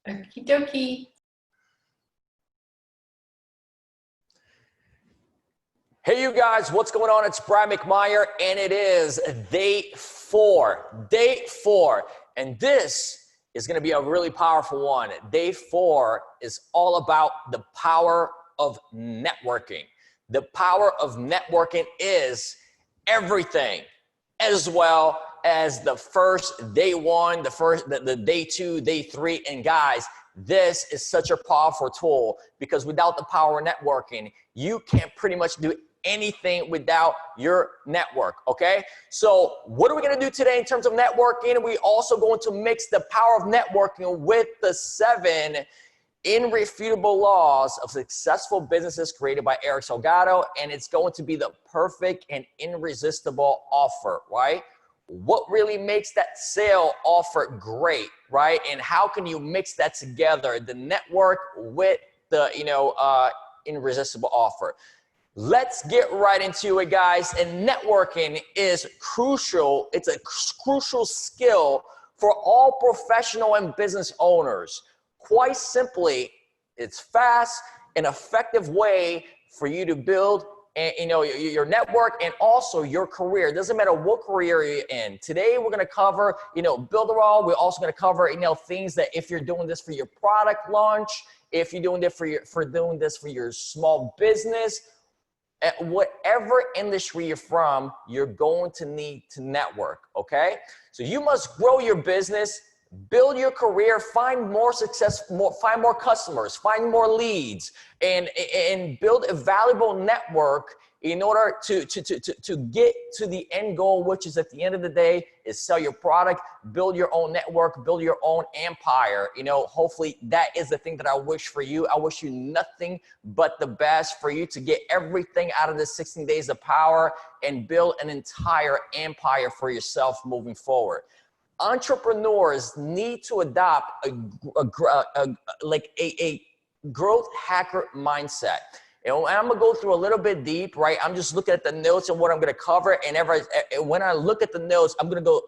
Okie dokie. Hey you guys, what's going on? It's Brad Macmayer and it is day four. And this is going to be a really powerful one. Day 4 is all about the power of networking. The power of networking is everything, as well as the first day 1, the day 2, day 3. And guys, this is such a powerful tool because without the power of networking, you can't pretty much do anything without your network, okay? So what are we gonna do today in terms of networking? We also going to mix the power of networking with the 7 irrefutable laws of successful businesses created by Eric Salgado, and it's going to be the perfect and irresistible offer, right? What really makes that sale offer great, right? And how can you mix that together, the network with the, irresistible offer? Let's get right into it, guys. And networking is crucial. It's a crucial skill for all professional and business owners. Quite simply, it's fast and effective way for you to build your network and also your career. It doesn't matter what career you're in. Today, we're going to cover, build it all. We're also going to cover, things that if you're doing this for your product launch, if you're doing this for your small business, at whatever industry you're from, you're going to need to network, okay? So you must grow your business, build your career, find more success, find more customers, find more leads, and build a valuable network in order to get to the end goal, which is at the end of the day is sell your product, build your own network, build your own empire. Hopefully that is the thing that I wish for you. I wish you nothing but the best for you to get everything out of the 16 days of power and build an entire empire for yourself moving forward. Entrepreneurs need to adopt a growth hacker mindset. And I'm gonna go through a little bit deep, right? I'm just looking at the notes and what I'm gonna cover. And when I look at the notes, I'm gonna go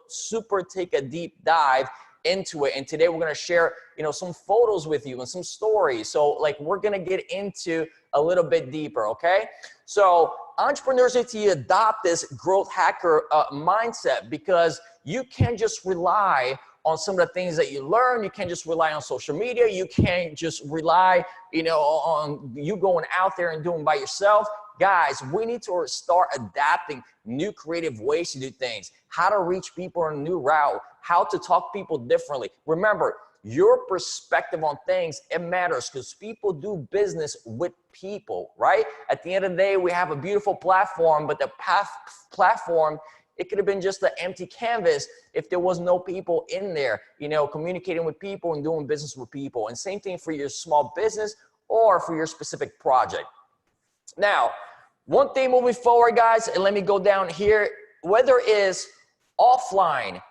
take a deep dive into it. And today we're gonna share, some photos with you and some stories. So we're gonna get into a little bit deeper, okay? So entrepreneurs need to adopt this growth hacker mindset because you can't just rely on some of the things that you learn. You can't just rely on social media. You can't just rely, on you going out there and doing by yourself. Guys, we need to start adapting new creative ways to do things, how to reach people on a new route, how to talk to people differently. Remember, your perspective on things, it matters because people do business with people, right? At the end of the day, we have a beautiful platform, but the platform, it could have been just an empty canvas if there was no people in there, communicating with people and doing business with people. And same thing for your small business or for your specific project. Now, one thing moving forward, guys, and let me go down here, whether it is offline,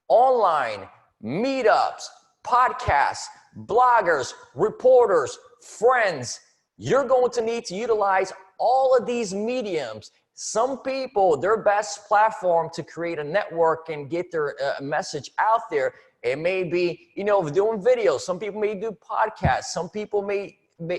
online, meetups, podcasts, bloggers, reporters, friends, you're going to need to utilize all of these mediums. Some people, their best platform to create a network and get their message out there, it may be, doing videos. Some people may do podcasts. Some people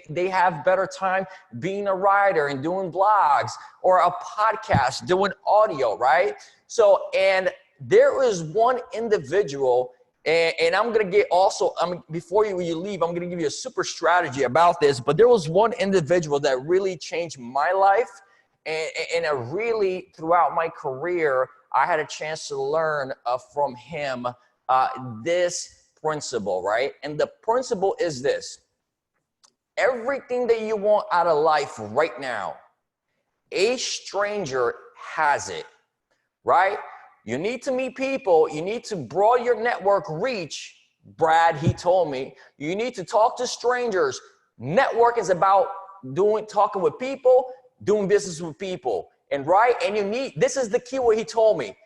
they have better time being a writer and doing blogs or a podcast, doing audio, right? So, and there is one individual, and I'm going to get also, before you leave, I'm going to give you a super strategy about this, but there was one individual that really changed my life. And really, throughout my career, I had a chance to learn from him this principle, right? And the principle is this. Everything that you want out of life right now, a stranger has it, right? You need to meet people. You need to broaden your network reach. Brad, he told me, you need to talk to strangers. Network is about talking with people, doing business with people. And this is the key what he told me.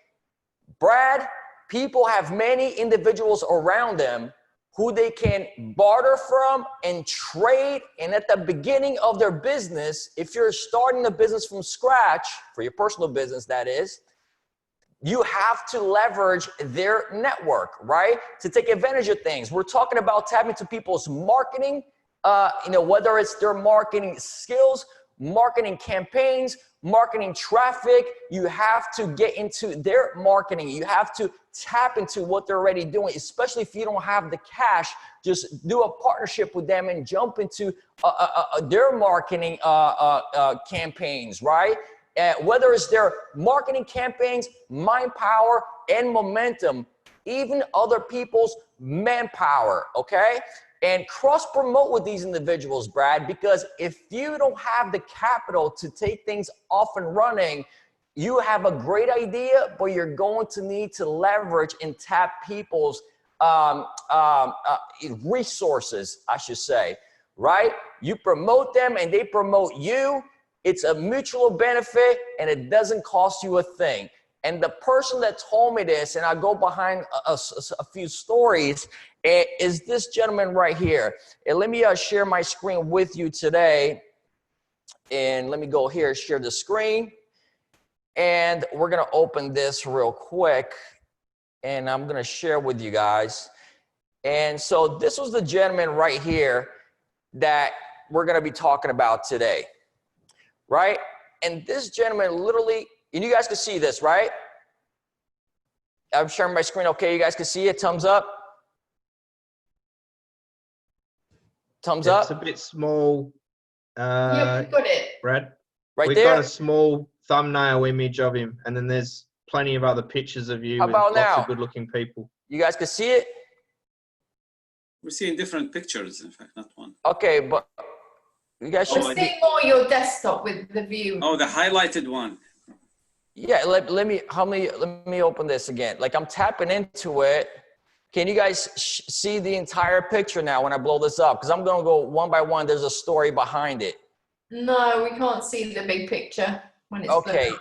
Brad, people have many individuals around them who they can barter from and trade. And at the beginning of their business, if you're starting a business from scratch, for your personal business that is, you have to leverage their network, right? To take advantage of things. We're talking about tapping into people's marketing, whether it's their marketing skills, marketing campaigns, marketing traffic. You have to get into their marketing. You have to tap into what they're already doing, especially if you don't have the cash. Just do a partnership with them and jump into their marketing campaigns, right? Whether it's their marketing campaigns, mind power, and momentum, even other people's manpower, okay? And cross-promote with these individuals, Brad, because if you don't have the capital to take things off and running, you have a great idea, but you're going to need to leverage and tap people's resources, I should say, right? You promote them and they promote you. It's a mutual benefit and it doesn't cost you a thing. And the person that told me this, and I go behind a few stories, is this gentleman right here. And let me share my screen with you today. And let me go here, share the screen. And we're going to open this real quick. And I'm going to share with you guys. And so this was the gentleman right here that we're going to be talking about today. Right? And this gentleman literally, and you guys can see this, right? I'm sharing my screen. Okay, you guys can see it. Thumbs up. Thumbs up. It's a bit small. Yeah, we got it. Brad. Right We've there. got a small thumbnail image of him, and then there's plenty of other pictures of you How with about lots now? of good-looking people. You guys can see it? We're seeing different pictures, in fact, not one. Okay, but you guys should We're seeing more your desktop with the view. Oh, the highlighted one. Yeah, let me open this again. Like I'm tapping into it. Can you guys see the entire picture now when I blow this up? Because I'm going to go one by one. There's a story behind it. No, we can't see the big picture when it's Okay,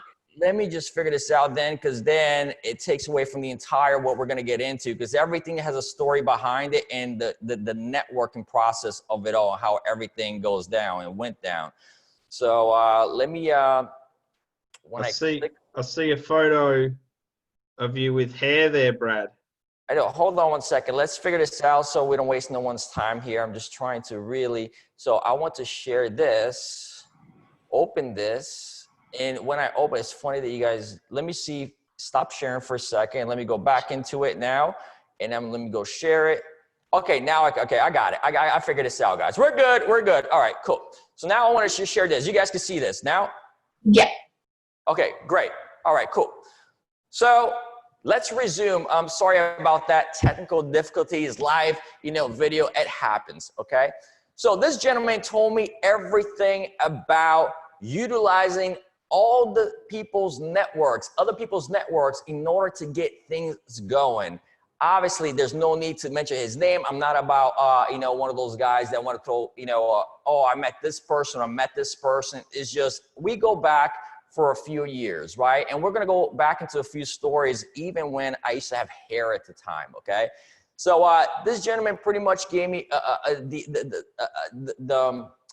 let me just figure this out then, because then it takes away from the entire what we're going to get into, because everything has a story behind it and the networking process of it all, how everything goes down and went down. So let me when I see a photo of you with hair there, Brad. I know, hold on one second. Let's figure this out so we don't waste no one's time here. I'm just trying to really, so I want to share this, open this. And when I open, it's funny that you guys, let me see, stop sharing for a second. Let me go back into it now. And then let me go share it. Okay, now, okay, I got it. I figured this out, guys. We're good, we're good. All right, cool. So now I want to share this. You guys can see this now? Yeah. Okay, great. All right, cool. So let's resume. I'm sorry about that. Technical difficulties, live, video, it happens, okay? So this gentleman told me everything about utilizing all the people's networks, other people's networks in order to get things going. Obviously, there's no need to mention his name. I'm not about, one of those guys that want to throw, oh, I met this person, I met this person. It's just, we go back for a few years, right? And we're going to go back into a few stories, even when I used to have hair at the time, okay? So this gentleman pretty much gave me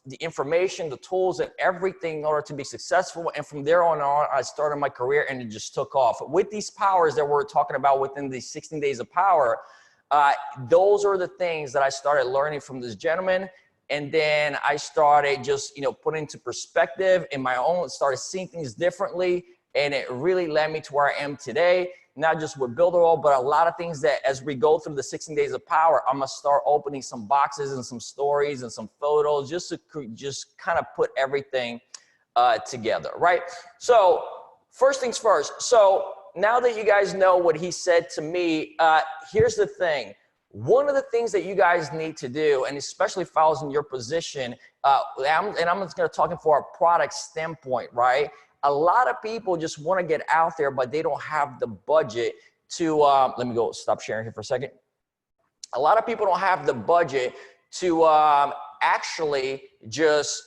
the information, the tools, and everything in order to be successful. And from there on, I started my career and it just took off. With these powers that we're talking about within the 16 days of power, those are the things that I started learning from this gentleman. And then I started just, putting into perspective in my own, started seeing things differently. And it really led me to where I am today, not just with Builderall, but a lot of things that as we go through the 16 days of power, I'm gonna start opening some boxes and some stories and some photos just to just kind of put everything together, right? So first things first. So now that you guys know what he said to me, here's the thing. One of the things that you guys need to do, and especially if I was in your position, and I'm just going to talk for a product standpoint, right? A lot of people just want to get out there, but they don't have the budget to, let me go stop sharing here for a second. A lot of people don't have the budget to actually just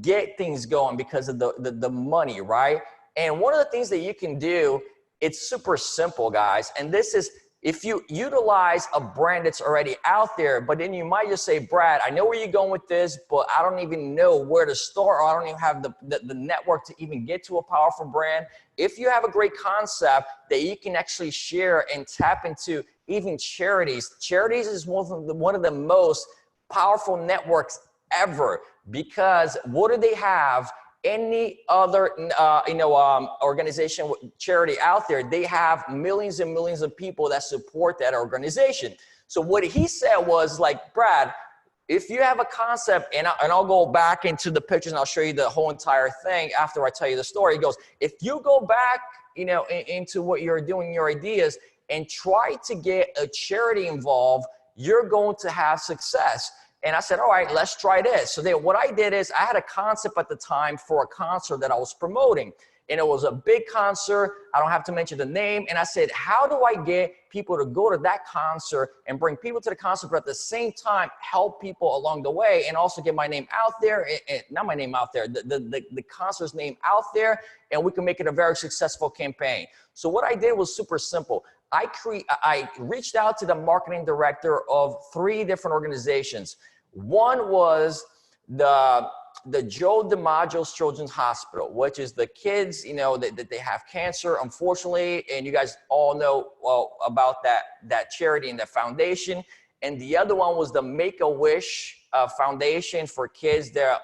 get things going because of the money, right? And one of the things that you can do, it's super simple, guys. And this is, if you utilize a brand that's already out there, but then you might just say, Brad, I know where you're going with this, but I don't even know where to start, or I don't even have the network to even get to a powerful brand. If you have a great concept that you can actually share and tap into even charities. Charities is one of the most powerful networks ever, because what do they have? Any other organization, charity out there, they have millions and millions of people that support that organization. So what he said was like, Brad, if you have a concept, and I'll go back into the pictures and I'll show you the whole entire thing after I tell you the story. He goes, if you go back, into what you're doing, your ideas, and try to get a charity involved, you're going to have success. And I said, all right, let's try this. So then what I did is I had a concept at the time for a concert that I was promoting. And it was a big concert. I don't have to mention the name. And I said, how do I get people to go to that concert and bring people to the concert, but at the same time, help people along the way and also get my name out there, not my name out there, the concert's name out there, and we can make it a very successful campaign. So what I did was super simple. I reached out to the marketing director of 3 different organizations. One was the Joe DiMaggio's Children's Hospital, which is the kids, that they have cancer, unfortunately, and you guys all know about that charity and the foundation. And the other one was the Make-A-Wish Foundation for kids that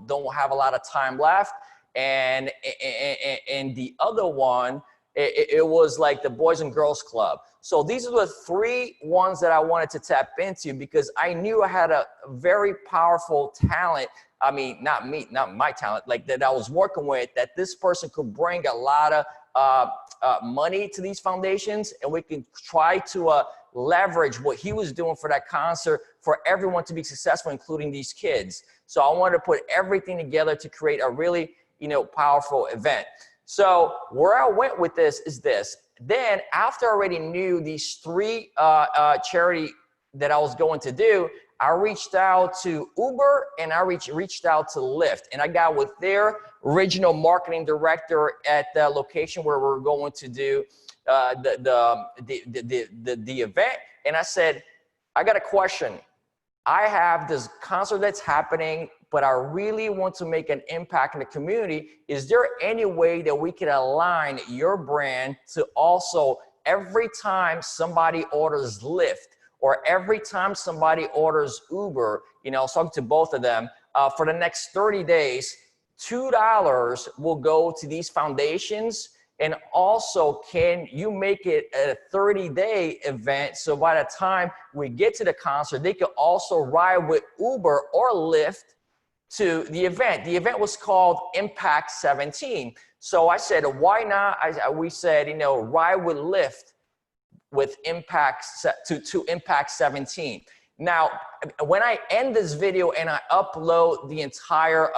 don't have a lot of time left. And the other one, it was like the Boys and Girls Club. So these are the 3 ones that I wanted to tap into, because I knew I had a very powerful talent. I mean, not my talent, like that I was working with, that this person could bring a lot of money to these foundations, and we can try to leverage what he was doing for that concert for everyone to be successful, including these kids. So I wanted to put everything together to create a really, powerful event. So where I went with this is this. Then after I already knew these 3 charity that I was going to do, I reached out to Uber and I reached out to Lyft, and I got with their original marketing director at the location where we're going to do the event. And I said, I got a question. I have this concert that's happening, but I really want to make an impact in the community. Is there any way that we can align your brand to also every time somebody orders Lyft, or every time somebody orders Uber, so to both of them, for the next 30 days, $2 will go to these foundations. And also, can you make it a 30-day event? So by the time we get to the concert, they could also ride with Uber or Lyft to the event. The event was called Impact 17. So I said, why not? We said, ride with Lyft with Impact to Impact 17. Now, when I end this video and I upload the entire,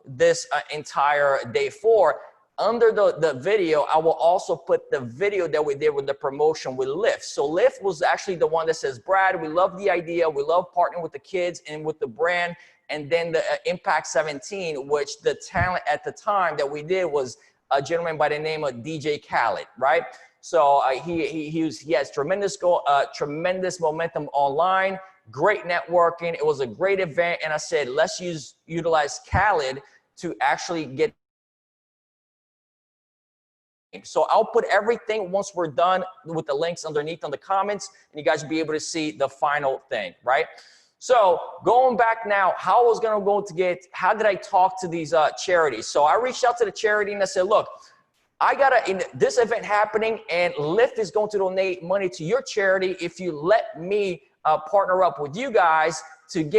this entire day 4, under the video, I will also put the video that we did with the promotion with Lyft. So Lyft was actually the one that says, Brad, we love the idea. We love partnering with the kids and with the brand. And then the Impact 17, which the talent at the time that we did was a gentleman by the name of DJ Khaled, right? So he has tremendous momentum online, great networking. It was a great event. And I said, let's utilize Khaled to actually get. So I'll put everything once we're done with the links underneath on the comments, and you guys will be able to see the final thing, right? So going back now, how did I talk to these charities? So I reached out to the charity and I said, look, I got this event happening, and Lyft is going to donate money to your charity if you let me partner up with you guys to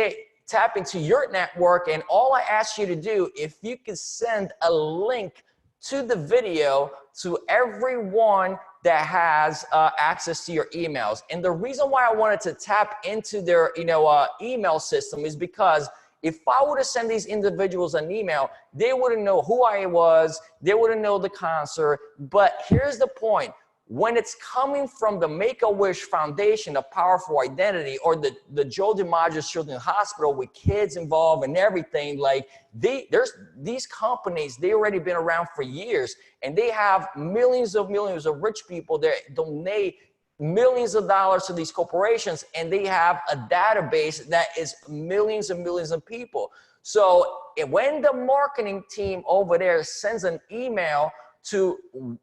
tap into your network. And all I ask you to do, if you could send a link to the video to everyone that has access to your emails. And the reason why I wanted to tap into their email system is because if I were to send these individuals an email, they wouldn't know who I was, they wouldn't know the concert. But here's the point. When it's coming from the Make-A-Wish Foundation, a powerful identity, or the Joe DiMaggio's Children's Hospital with kids involved and everything, like these companies, they already been around for years, and they have millions of rich people that donate millions of dollars to these corporations, and they have a database that is millions and millions of people. So when the marketing team over there sends an email to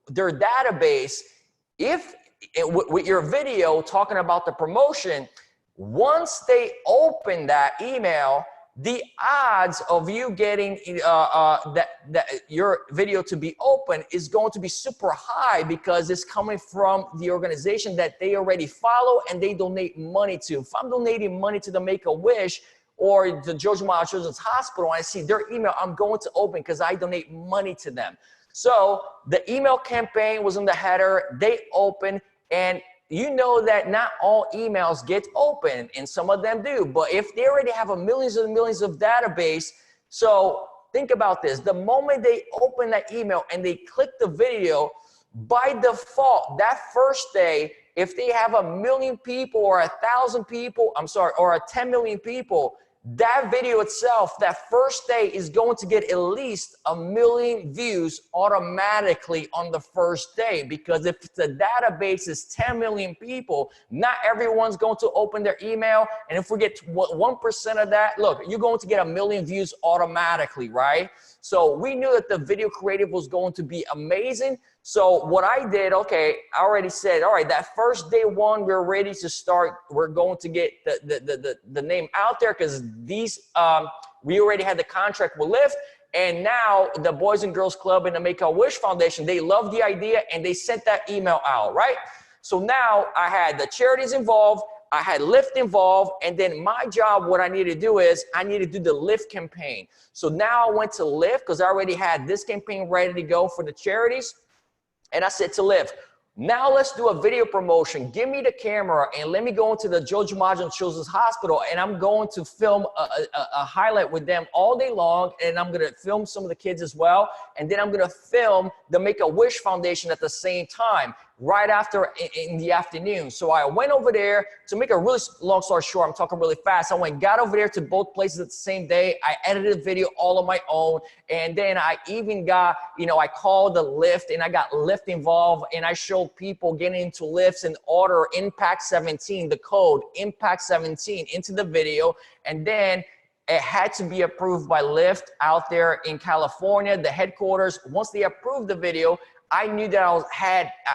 their database, if with your video talking about the promotion, once they open that email, the odds of you getting your video to be open is going to be super high, because it's coming from the organization that they already follow and they donate money to. If I'm donating money to the Make-A-Wish or the George Maher Children's Hospital and I see their email, I'm going to open because I donate money to them. So the email campaign was in the header, they opened, and you know that not all emails get open, and some of them do. But if they already have a millions and millions of database, so think about this. The moment they open that email and they click the video, by default, that first day, if they have 1 million people or 1,000 people, or 10 million people, that video itself, that first day, is going to get at least 1 million views automatically on the first day. Because if the database is 10 million people, not everyone's going to open their email. And if we get 1% of that, look, you're going to get 1 million views automatically, right? So we knew that the video creative was going to be amazing. So what I did, okay, I already said, all right, that first day one, we're ready to start. We're going to get the name out there, because these, we already had the contract with Lyft. And now the Boys and Girls Club and the Make-A-Wish Foundation, they love the idea and they sent that email out, right? So now I had the charities involved, I had Lyft involved, and then my job, what I need to do is I need to do the Lyft campaign. So now I went to Lyft because I already had this campaign ready to go for the charities. And I said to Lyft, now let's do a video promotion. Give me the camera and let me go into the George Maher Children's Hospital, and I'm going to film a highlight with them all day long, and I'm going to film some of the kids as well, and then I'm going to film the Make-A-Wish Foundation at the same time, right after in the afternoon. So I went over there. To make a really long story short, I'm talking really fast. I got over there to both places at the same day. I edited the video all on my own. And then I even got, I called the Lyft and I got Lyft involved, and I showed people getting into Lyfts and order Impact 17, the code Impact 17 into the video. And then it had to be approved by Lyft out there in California, the headquarters. Once they approved the video, I knew that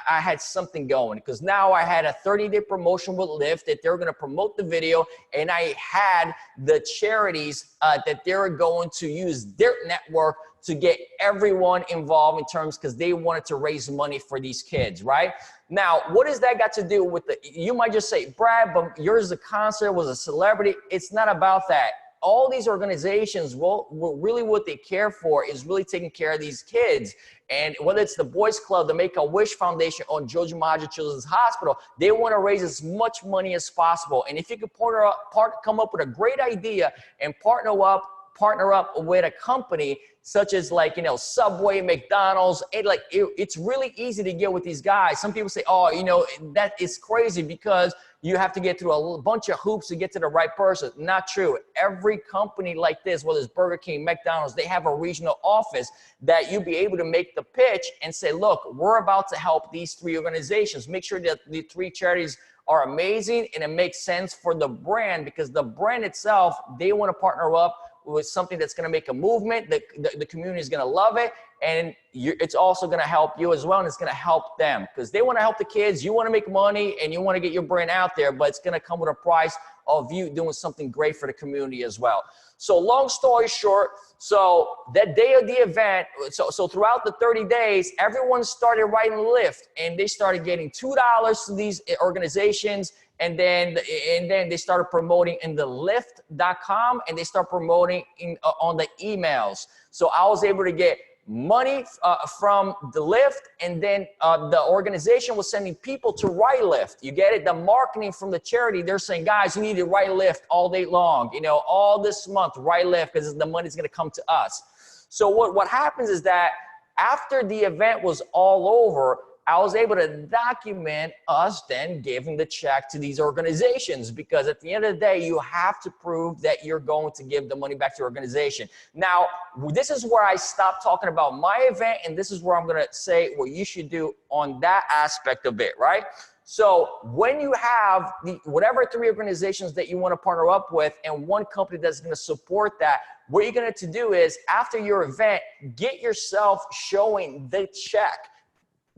I had something going, because now I had a 30-day promotion with Lyft that they were going to promote the video, and I had the charities that they were going to use their network to get everyone involved in terms, because they wanted to raise money for these kids, right? Now, what does that got to do with you might just say, Brad, but yours, the concert was a celebrity. It's not about that. All these organizations, really what they care for is really taking care of these kids. And whether it's the Boys Club, the Make-A-Wish Foundation, or George Maher Children's Hospital, they want to raise as much money as possible. And if you could come up with a great idea and partner up with a company such as Subway, McDonald's, it's really easy to get with these guys. Some people say, oh, that is crazy because you have to get through a bunch of hoops to get to the right person. Not true. Every company like this, whether it's Burger King, McDonald's, they have a regional office that you'll be able to make the pitch and say, look, we're about to help these 3 organizations. Make sure that the 3 charities are amazing and it makes sense for the brand, because the brand itself, they want to partner up with something that's going to make a movement. The community is going to love it, and it's also going to help you as well, and it's going to help them because they want to help the kids. You want to make money and you want to get your brand out there, but it's going to come with a price of you doing something great for the community as well. So long story short, so that day of the event, so throughout the 30 days, everyone started writing Lyft, and they started getting $2 to these organizations. And then they started promoting in the Lyft.com, and they start promoting on the emails. So I was able to get money from the Lyft, and then the organization was sending people to write Lyft. You get it? The marketing from the charity, they're saying, guys, you need to write Lyft all day long. All this month, write Lyft because the money's going to come to us. So what happens is that after the event was all over, I was able to document us then giving the check to these organizations, because at the end of the day, you have to prove that you're going to give the money back to your organization. Now, this is where I stop talking about my event, and this is where I'm going to say what you should do on that aspect of it, right? So when you have whatever 3 organizations that you want to partner up with and one company that's going to support that, what you're going to do is after your event, get yourself showing the check.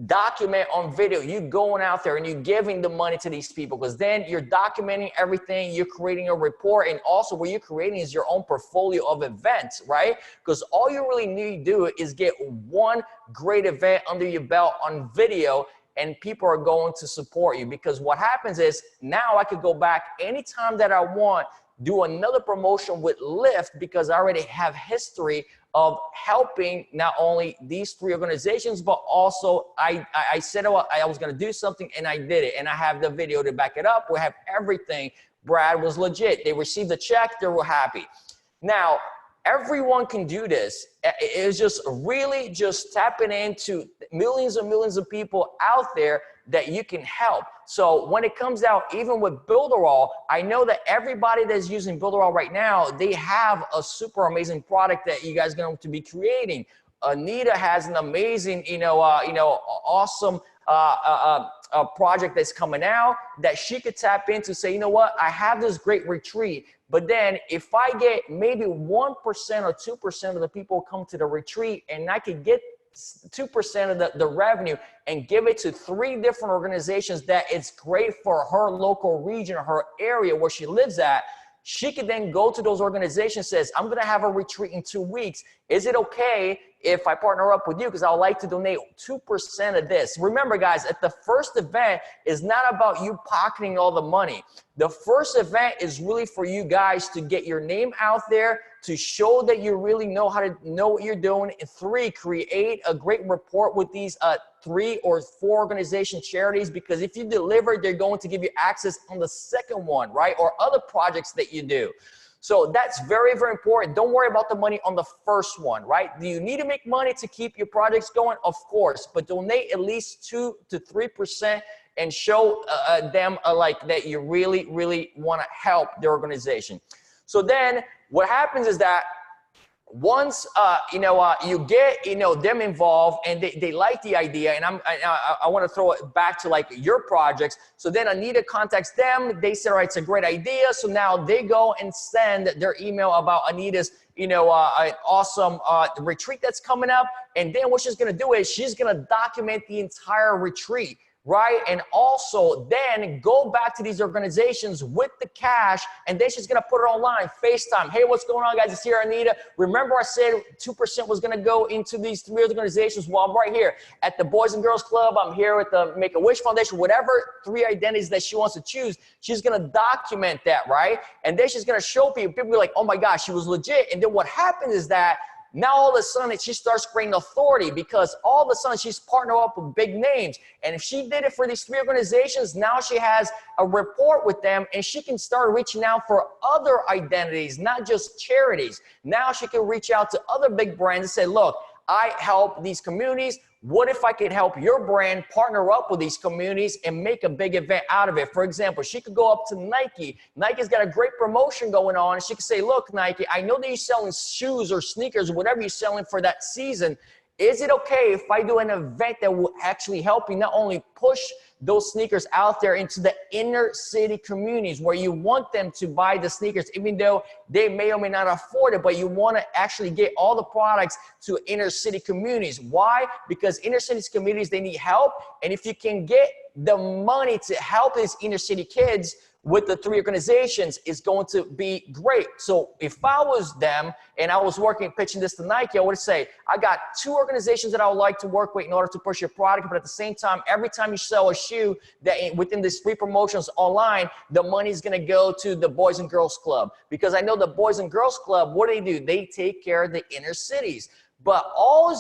Document on video, you going out there and you giving the money to these people, because then you're documenting everything, you're creating a report, and also what you're creating is your own portfolio of events, right? Because all you really need to do is get one great event under your belt on video, and people are going to support you. Because what happens is now I could go back anytime that I want, do another promotion with Lyft, because I already have history of helping not only these 3 organizations, but also I said I was going to do something and I did it. And I have the video to back it up. We have everything. Brad was legit. They received the check. They were happy. Now, everyone can do this. It's just really just tapping into millions and millions of people out there that you can help. So when it comes out, even with Builderall, I know that everybody that's using Builderall right now, they have a super amazing product that you guys are going to be creating. Anita has an amazing, awesome project that's coming out that she could tap into, say, you know what, I have this great retreat, but then if I get maybe 1% or 2% of the people come to the retreat, and I could get 2% of the revenue and give it to 3 different organizations that it's great for her local region or her area where she lives at, she could then go to those organizations, says, I'm going to have a retreat in 2 weeks. Is it okay if I partner up with you? Because I would like to donate 2% of this. Remember, guys, at the first event is not about you pocketing all the money. The first event is really for you guys to get your name out there, to show that you really know how to know what you're doing. And 3, create a great report with these 3 or 4 organization charities, because if you deliver, they're going to give you access on the second one, right? Or other projects that you do. So that's very, very important. Don't worry about the money on the first one, right? Do you need to make money to keep your projects going? Of course, but donate at least 2 to 3% and show them like that you really, really want to help the organization. So then what happens is that once you get them involved and they like the idea, and I want to throw it back to like your projects. So then Anita contacts them. They say, all right, it's a great idea. So now they go and send their email about Anita's an awesome retreat that's coming up. And then what she's going to do is she's going to document the entire retreat, right? And also then go back to these organizations with the cash, and then she's going to put it online, FaceTime. Hey, what's going on, guys? It's here, Anita. Remember I said 2% was going to go into these 3 organizations? Well, I'm right here at the Boys and Girls Club. I'm here with the Make-A-Wish Foundation, whatever 3 identities that she wants to choose. She's going to document that, right? And then she's going to show people. People be like, oh my gosh, she was legit. And then what happens is that now all of a sudden she starts bringing authority, because all of a sudden she's partnered up with big names. And if she did it for these 3 organizations, now she has a rapport with them, and she can start reaching out for other identities, not just charities. Now she can reach out to other big brands and say, look, I help these communities. What if I could help your brand partner up with these communities and make a big event out of it? For example, she could go up to Nike. Nike's got a great promotion going on. And she could say, look, Nike, I know that you're selling shoes or sneakers or whatever you're selling for that season. Is it okay if I do an event that will actually help you not only push those sneakers out there into the inner city communities where you want them to buy the sneakers, even though they may or may not afford it, but you want to actually get all the products to inner city communities. Why? Because inner city communities, they need help. And if you can get the money to help these inner city kids with the 3 organizations, is going to be great. So if I was them and I was pitching this to Nike, I would say, I got 2 organizations that I would like to work with in order to push your product. But at the same time, every time you sell a shoe that within these free promotions online, the money is going to go to the Boys and Girls Club. Because I know the Boys and Girls Club, what do? They take care of the inner cities. But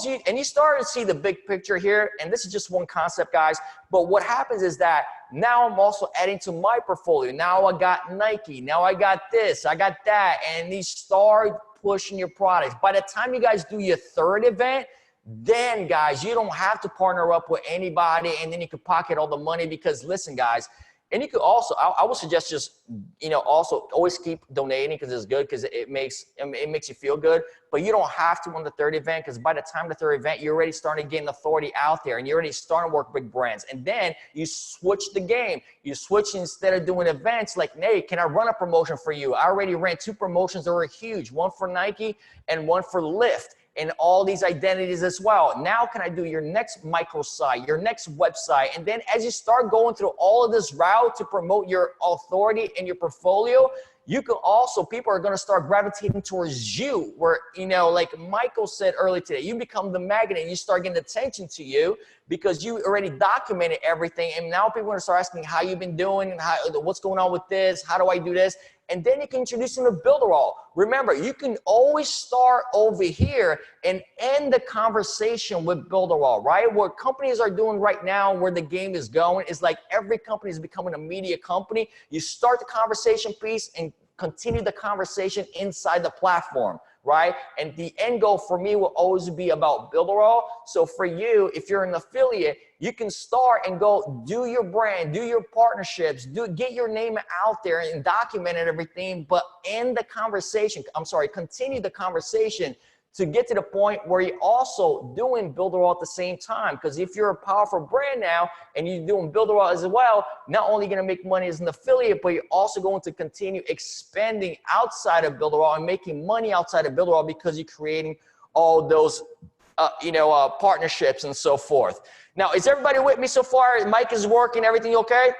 you start to see the big picture here, and this is just one concept, guys. But what happens is that now I'm also adding to my portfolio. Now I got Nike. Now I got this. I got that. And you start pushing your products. By the time you guys do your 3rd event, then, guys, you don't have to partner up with anybody, and then you can pocket all the money. Because listen, guys, And you could also, I would suggest just, you know, also always keep donating because it's good, because it makes you feel good. But you don't have to on the third event, because by the time the third event, you're already starting getting authority out there, and you're already starting to work big brands. And then you switch the game. You switch, instead of doing events like, hey, can I run a promotion for you? I already ran 2 promotions that were huge, one for Nike and one for Lyft, and all these identities as well. Now can I do your next microsite, your next website? And then as you start going through all of this route to promote your authority and your portfolio, you can also, people are gonna start gravitating towards you, where, you know, like Michael said earlier today, you become the magnet and you start getting attention to you because you already documented everything. And now people are gonna start asking how you've been doing and what's going on with this, how do I do this? And then you can introduce them to Builderall. Remember, you can always start over here and end the conversation with Builderall, right? What companies are doing right now, where the game is going, is like every company is becoming a media company. You start the conversation piece and continue the conversation inside the platform, right? And the end goal for me will always be about Builderall. So for you, if you're an affiliate, you can start and go do your brand, do your partnerships, get your name out there and document everything, but end the conversation, continue the conversation to get to the point where you're also doing Builderall at the same time. Because if you're a powerful brand now and you're doing Builderall as well, not only going to make money as an affiliate, but you're also going to continue expanding outside of Builderall and making money outside of Builderall, because you're creating all those partnerships and so forth. Now, is everybody with me so far? Mic is working, everything okay?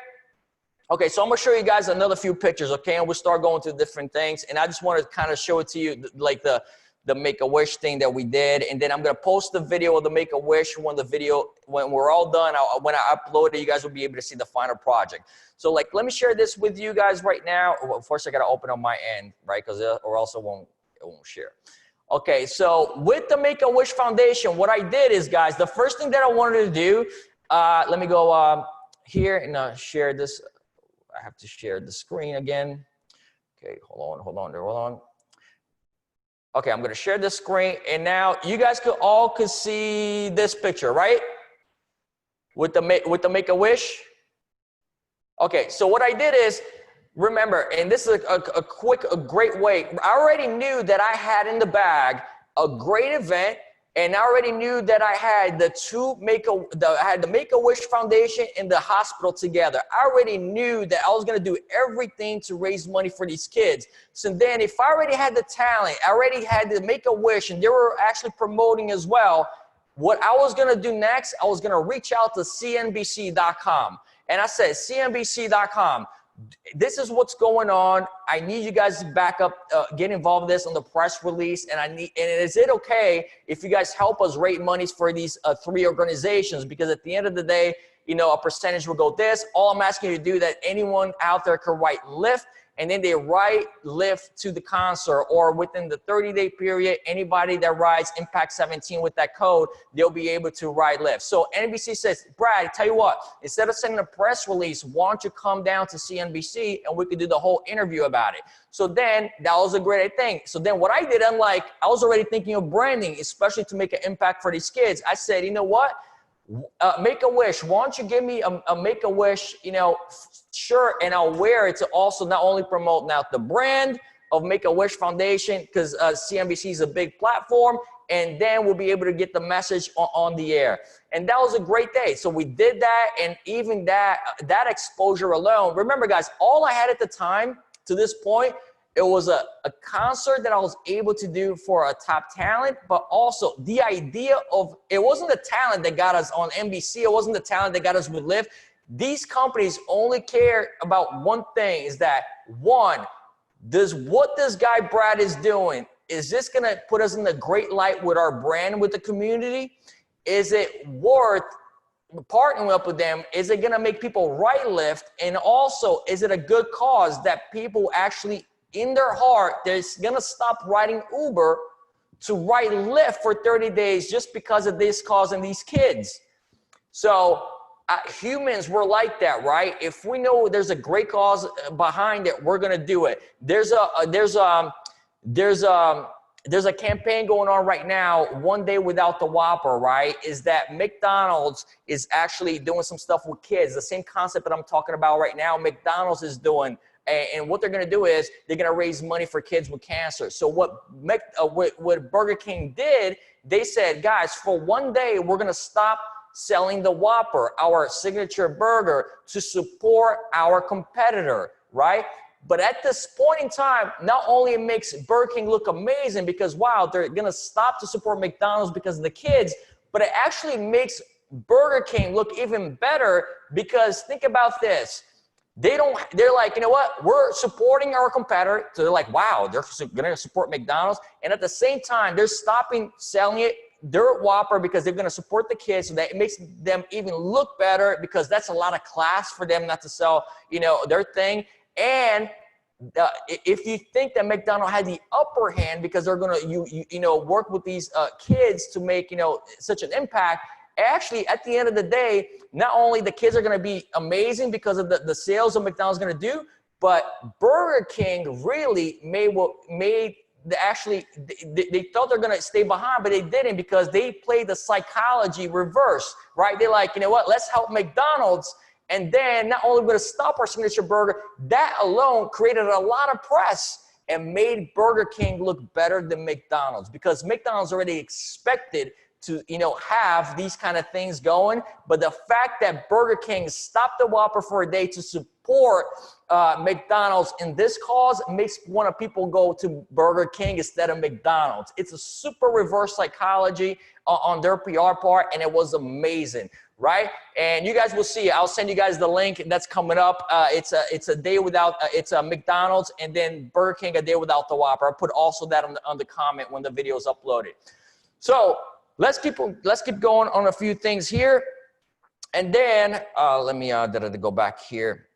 Okay, so I'm gonna show you guys another few pictures, okay? And we'll start going to different things. And I just want to kind of show it to you, like the Make-A-Wish thing that we did. And then I'm gonna post the video of the Make-A-Wish when we're all done. When I upload it, you guys will be able to see the final project. So like, let me share this with you guys right now. Well, first I gotta open on my end, right? Because or else it won't share. Okay, so with the Make-A-Wish Foundation, what I did is, guys, the first thing that I wanted to do, let me go here and share this. I have to share the screen again. Okay, hold on. Okay, I'm gonna share the screen, and now you guys could see this picture, right? With the Make-A-Wish. Okay, so what I did is, remember, and this is a great way. I already knew that I had in the bag a great event, and I already knew that I had the Make-A-Wish Foundation and the hospital together. I already knew that I was gonna do everything to raise money for these kids. So then, if I already had the talent, I already had the Make-A-Wish, and they were actually promoting as well, what I was gonna do next, I was gonna reach out to CNBC.com. And I said, CNBC.com, this is what's going on. I need you guys to back up, get involved in this on the press release. And is it okay if you guys help us raise monies for these 3 organizations? Because at the end of the day, you know, a percentage will go this. All I'm asking you to do, that anyone out there can write Lyft, and then they write Lyft to the concert, or within the 30-day period, anybody that writes Impact 17 with that code, they'll be able to write Lyft. So NBC says, Brad, tell you what, instead of sending a press release, why don't you come down to CNBC and we could do the whole interview about it? So then that was a great thing. So then what I did, I was already thinking of branding, especially to make an impact for these kids. I said, you know what? Make-A-Wish, why don't you give me a Make-A-Wish, shirt, and I'll wear it to also not only promote now the brand of Make-A-Wish Foundation, because CNBC is a big platform, and then we'll be able to get the message on the air. And that was a great day. So we did that, and even that exposure alone. Remember, guys, all I had at the time to this point, it was a concert that I was able to do for a top talent, but also the idea of, it wasn't the talent that got us on NBC. It wasn't the talent that got us with Lyft. These companies only care about one thing, is that, one, what this guy Brad is doing, is this gonna put us in a great light with our brand, with the community? Is it worth partnering up with them? Is it gonna make people write Lyft? And also, is it a good cause that people actually, in their heart, they're gonna stop riding Uber to write Lyft for 30 days just because of this cause and these kids? So humans were like that, right? If we know there's a great cause behind it, we're gonna do it. There's there's a campaign going on right now, One Day Without the Whopper, right? Is that McDonald's is actually doing some stuff with kids. The same concept that I'm talking about right now, McDonald's is doing. And what they're going to do is they're going to raise money for kids with cancer. So what Burger King did, they said, guys, for one day, we're going to stop selling the Whopper, our signature burger, to support our competitor, right? But at this point in time, not only it makes Burger King look amazing because, wow, they're going to stop to support McDonald's because of the kids, but it actually makes Burger King look even better because think about this. They're like, you know what? We're supporting our competitor. So they're like, wow, they're going to support McDonald's. And at the same time, they're stopping selling it, their Whopper, because they're going to support the kids. So that it makes them even look better because that's a lot of class for them not to sell, you know, their thing. And if you think that McDonald's had the upper hand because they're going to, you know, work with these kids to make, you know, such an impact, actually, at the end of the day, not only the kids are going to be amazing because of the sales that McDonald's going to do, but Burger King really they thought they're going to stay behind, but they didn't because they played the psychology reverse, right? They're like, you know what? Let's help McDonald's. And then not only we're going to stop our signature burger, that alone created a lot of press and made Burger King look better than McDonald's because McDonald's already expected to, you know, have these kind of things going. But the fact that Burger King stopped the Whopper for a day to support McDonald's in this cause makes one of people go to Burger King instead of McDonald's. It's a super reverse psychology on their PR part, and it was amazing, right? And you guys will see. I'll send you guys the link that's coming up. It's a day without. It's a McDonald's and then Burger King a day without the Whopper. I'll put also that on the comment when the video is uploaded. So let's keep going on a few things here. And then let me go back here.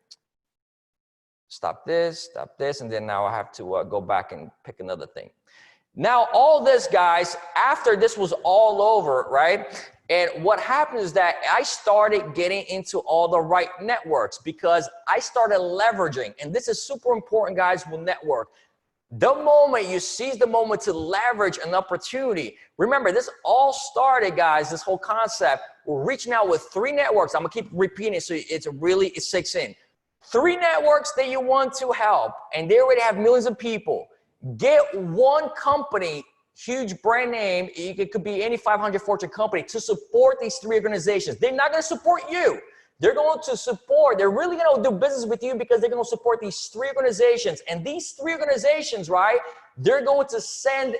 Stop this, and then now I have to go back and pick another thing. Now, all this, guys, after this was all over, right? And what happened is that I started getting into all the right networks because I started leveraging, and this is super important, guys, with network. The moment you seize the moment to leverage an opportunity. Remember, this all started, guys, this whole concept. We're reaching out with 3 networks. I'm going to keep repeating it so it sinks in. 3 networks that you want to help, and they already have millions of people. Get one company, huge brand name, it could be any 500 Fortune company, to support these 3 organizations. They're not going to support you. They're going to support, they're really going to do business with you because they're going to support these 3 organizations. And these 3 organizations, right, they're going to send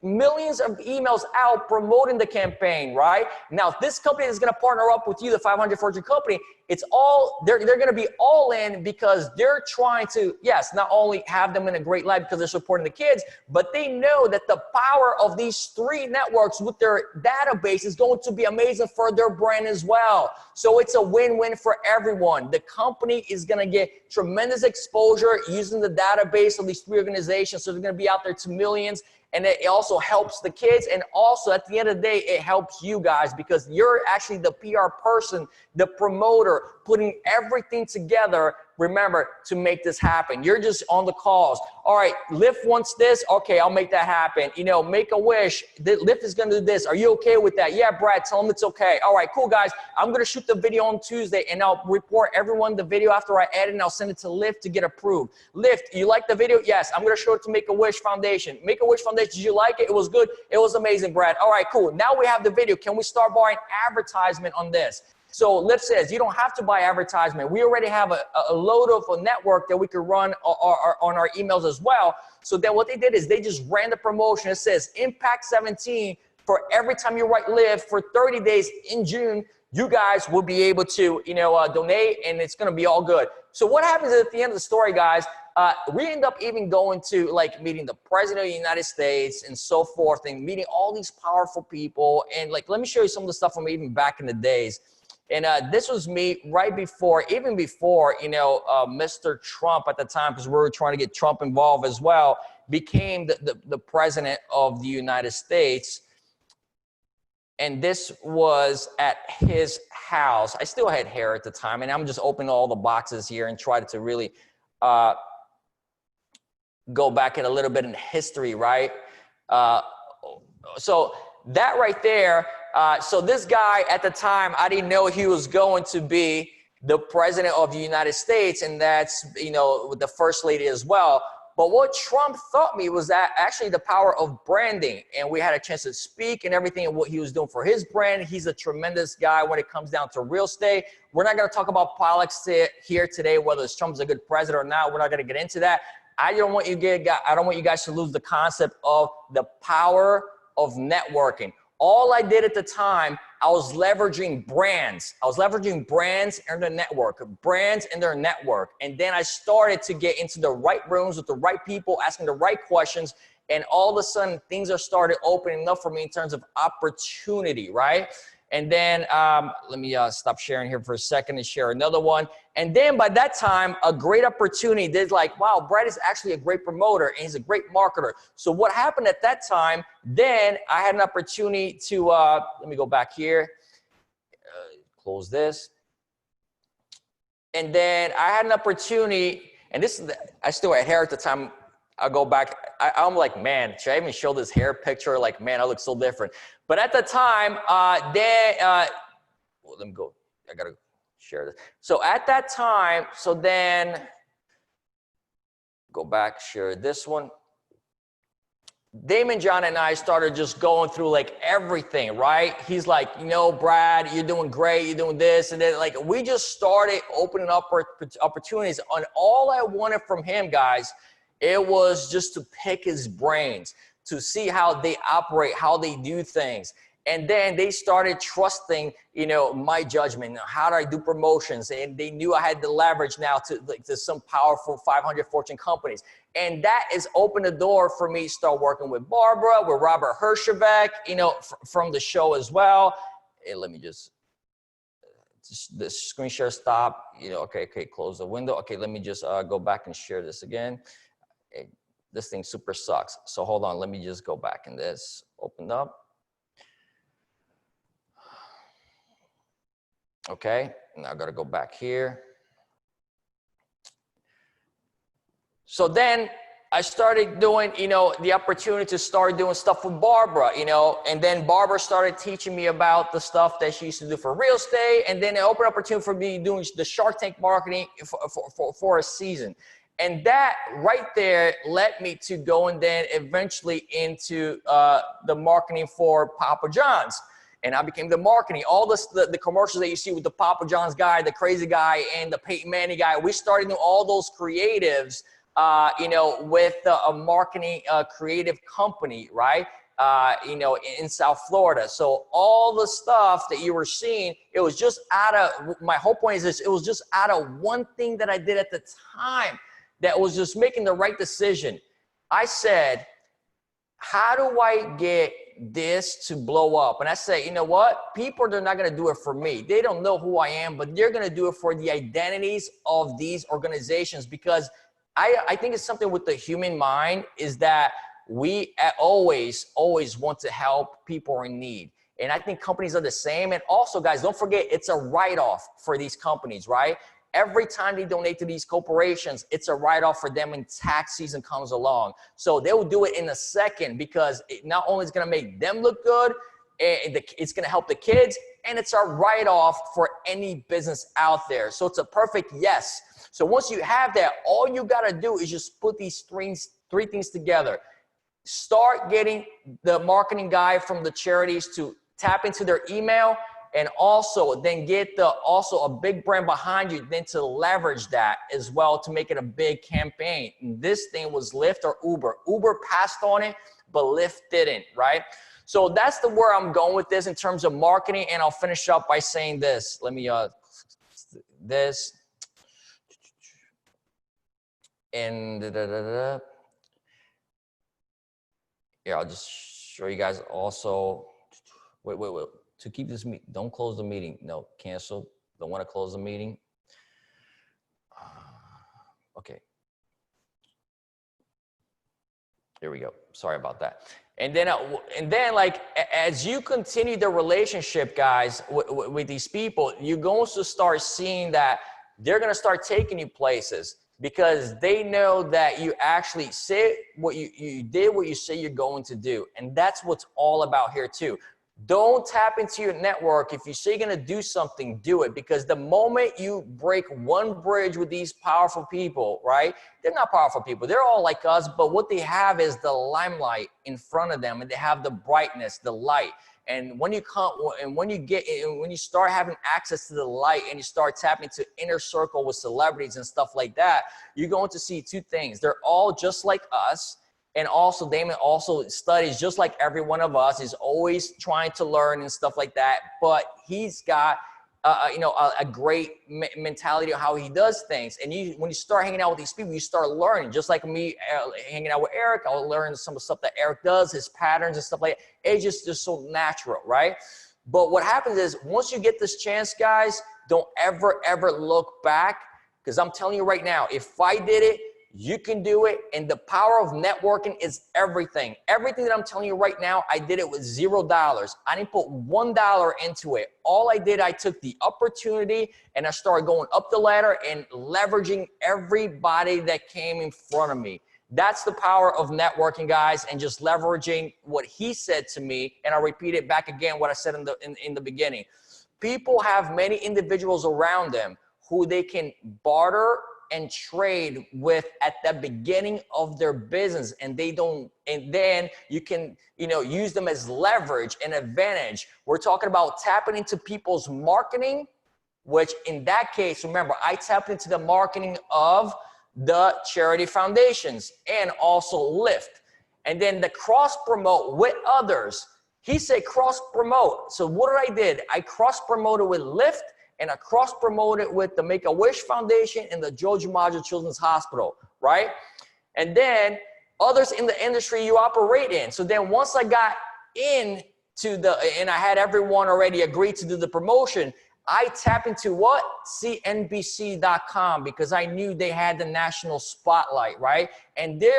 millions of emails out promoting the campaign, right? Now, if this company is going to partner up with you, the 500 Fortune company, it's all, they're going to be all in because they're trying to, yes, not only have them in a great light because they're supporting the kids, but they know that the power of these 3 networks with their database is going to be amazing for their brand as well. So it's a win-win for everyone. The company is going to get tremendous exposure using the database of these 3 organizations. So they're going to be out there to millions. And it also helps the kids. And also at the end of the day, it helps you guys because you're actually the PR person, the promoter, putting everything together, remember, to make this happen. You're just on the calls. All right, Lyft wants this. Okay, I'll make that happen. You know, Make-A-Wish, Lyft is going to do this. Are you okay with that? Yeah, Brad, tell them it's okay. All right, cool, guys. I'm going to shoot the video on Tuesday, and I'll report everyone the video after I edit, and I'll send it to Lyft to get approved. Lyft, you like the video? Yes, I'm going to show it to Make-A-Wish Foundation. Make-A-Wish Foundation, did you like it? It was good. It was amazing, Brad. All right, cool. Now we have the video. Can we start buying advertisement on this? So Lyft says you don't have to buy advertisement. We already have a load of a network that we could run on our emails as well. So then what they did is they just ran the promotion. It says Impact 17 for every time you write Lyft for 30 days in June, you guys will be able to, you know, donate, and it's going to be all good. So what happens at the end of the story, guys, we end up even going to like meeting the president of the United States and so forth, and meeting all these powerful people. And like, let me show you some of the stuff from even back in the days. And this was me right before, even before, you know, Mr. Trump at the time, because we were trying to get Trump involved as well, became the president of the United States. And this was at his house. I still had hair at the time, and I'm just opening all the boxes here and try to really go back in a little bit in history, right? So that right there, so this guy at the time, I didn't know he was going to be the president of the United States, and that's, you know, with the first lady as well. But what Trump taught me was that actually the power of branding, and we had a chance to speak and everything and what he was doing for his brand. He's a tremendous guy when it comes down to real estate. We're not going to talk about politics here today, whether Trump's a good president or not. We're not going to get into that. I don't want you guys to lose the concept of the power of networking. All I did at the time, I was leveraging brands. I was leveraging brands in their network, And then I started to get into the right rooms with the right people, asking the right questions. And all of a sudden, things are started opening up for me in terms of opportunity, right? And then let me stop sharing here for a second and share another one. And then by that time, a great opportunity. They're like, wow, Brad is actually a great promoter and he's a great marketer. So what happened at that time, then I had an opportunity to, let me go back here, close this. And then I had an opportunity, and this is, I still had hair at the time. I'll go back. I'm like, man, should I even show this hair picture? Like, man, I look so different. But at the time, well, let me go. I got to share this. So at that time, so then go back, share this one. Damon John and I started just going through like everything, right? He's like, you know, Brad, you're doing great. You're doing this. And then like, we just started opening up opportunities. And all I wanted from him, guys, it was just to pick his brains, to see how they operate, how they do things. And then they started trusting, you know, my judgment. How do I do promotions? And they knew I had the leverage now to some powerful 500 Fortune companies. And that has opened the door for me to start working with Barbara, with Robert Herjavec, you know, from the show as well. Hey, let me just the screen share stop. You know, okay, close the window. Okay, let me just go back and share this again. Hey, this thing super sucks. So hold on, let me just go back in this, open up. Okay, now I gotta go back here. So then I started doing, you know, the opportunity to start doing stuff with Barbara, you know, and then Barbara started teaching me about the stuff that she used to do for real estate. And then it opened opportunity for me doing the Shark Tank marketing for a season. And that right there led me to going then eventually into the marketing for Papa John's. And I became the marketing, all the commercials that you see with the Papa John's guy, the crazy guy, and the Peyton Manning guy. We started doing all those creatives, you know, with a marketing creative company, right? You know, in South Florida. So all the stuff that you were seeing, it was just out of, my whole point is this, it was just out of one thing that I did at the time that was just making the right decision. I said, how do I get this to blow up? And I say, you know what? People, they're not going to do it for me. They don't know who I am, but they're going to do it for the identities of these organizations, because I think it's something with the human mind is that we always want to help people in need. And I think companies are the same. And also, guys, don't forget, it's a write-off for these companies, right? Every time they donate to these corporations, it's a write-off for them when tax season comes along. So they will do it in a second, because it not only is going to make them look good, it's going to help the kids, and it's a write-off for any business out there. So it's a perfect yes. So once you have that, all you got to do is just put these three things together. Start getting the marketing guy from the charities to tap into their email, and also then get also a big brand behind you, then to leverage that as well to make it a big campaign. And this thing was Lyft or Uber. Uber passed on it, but Lyft didn't, right? So that's where I'm going with this in terms of marketing. And I'll finish up by saying this. Let me, this. And yeah, I'll just show you guys also. Wait. To keep this meeting, don't close the meeting. No, cancel. Don't want to close the meeting. Okay. Here we go. Sorry about that. And then like, as you continue the relationship, guys, with these people, you're going to start seeing that they're going to start taking you places. because they know that you actually say what you did what you say you're going to do. And that's what's all about here too. Don't tap into your network. If you say you're going to do something, do it. Because the moment you break one bridge with these powerful people, right? They're not powerful people. They're all like us, but what they have is the limelight in front of them, and they have the brightness, the light. And when you come, and when you start having access to the light and you start tapping to inner circle with celebrities and stuff like that, you're going to see two things. They're all just like us. And also, Damon also studies just like every one of us, is always trying to learn and stuff like that. But he's got, a great mentality of how he does things. And when you start hanging out with these people, you start learning. Just like me hanging out with Eric, I'll learn some of the stuff that Eric does, his patterns and stuff like that. It's just so natural, right? But what happens is, once you get this chance, guys, don't ever, ever look back. Because I'm telling you right now, if I did it, you can do it. And the power of networking is everything. Everything that I'm telling you right now, I did it with $0. I didn't put $1 into it. All I did, I took the opportunity and I started going up the ladder and leveraging everybody that came in front of me. That's the power of networking, guys, and just leveraging what he said to me. And I'll repeat it back again, what I said in the beginning. People have many individuals around them who they can barter and trade with at the beginning of their business, and then you can use them as leverage and advantage. We're talking about tapping into people's marketing, which in that case, remember, I tapped into the marketing of the charity foundations and also Lyft, and then the cross promote with others. He said cross promote. So what did? I cross promoted with Lyft, and I cross-promoted with the Make-A-Wish Foundation and the Joe DiMaggio Children's Hospital, right? And then others in the industry you operate in. So then once I got into and I had everyone already agree to do the promotion, I tapped into what? CNBC.com, because I knew they had the national spotlight, right? And they